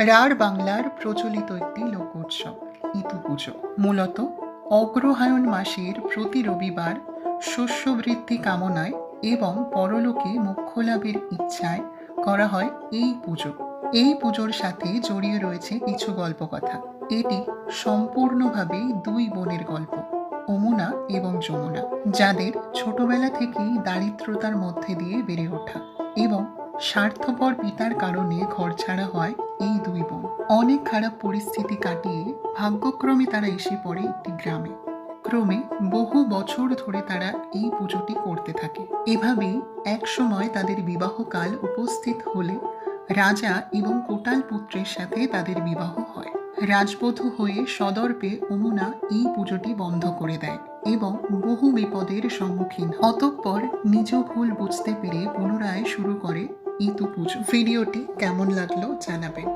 রাঢ় বাংলার প্রচলিত একটি লোক উৎসব ইতু পুজো। মূলত অগ্রহায়ণ মাসের প্রতি রবিবার শস্যবৃদ্ধি কামনায় এবং পরলোকে মোক্ষলাভের ইচ্ছায় করা হয় এই পুজো। এই পুজোর সাথে জড়িয়ে রয়েছে কিছু গল্পকথা। এটি সম্পূর্ণভাবেই দুই বোনের গল্প, অমুনা এবং যমুনা, যাদের ছোটবেলা থেকেই দারিদ্রতার মধ্যে দিয়ে বেড়ে ওঠা এবং স্বার্থপর পিতার কারণে ঘর ছাড়া হয় এই দুই বোন। অনেক খারাপ পরিস্থিতি কাটিয়ে ভাগ্যক্রমে তারা এসে পড়ে একটি গ্রামে। ক্রমে বহু বছর ধরে তারা এই পুজোটি করতে থাকে। এভাবেই এক সময় তাদের বিবাহকাল উপস্থিত হলে রাজা এবং কোটাল পুত্রের সাথে তাদের বিবাহ হয়। রাজবধূ হয়ে সদর্পে অমুনা এই পুজোটি বন্ধ করে দেয় এবং বহু বিপদের সম্মুখীন হয়। অতঃপর নিজ ভুল বুঝতে পেরে পুনরায় শুরু করে ইতু পুজো। ভিডিওটি কেমন লাগলো জানাবেন।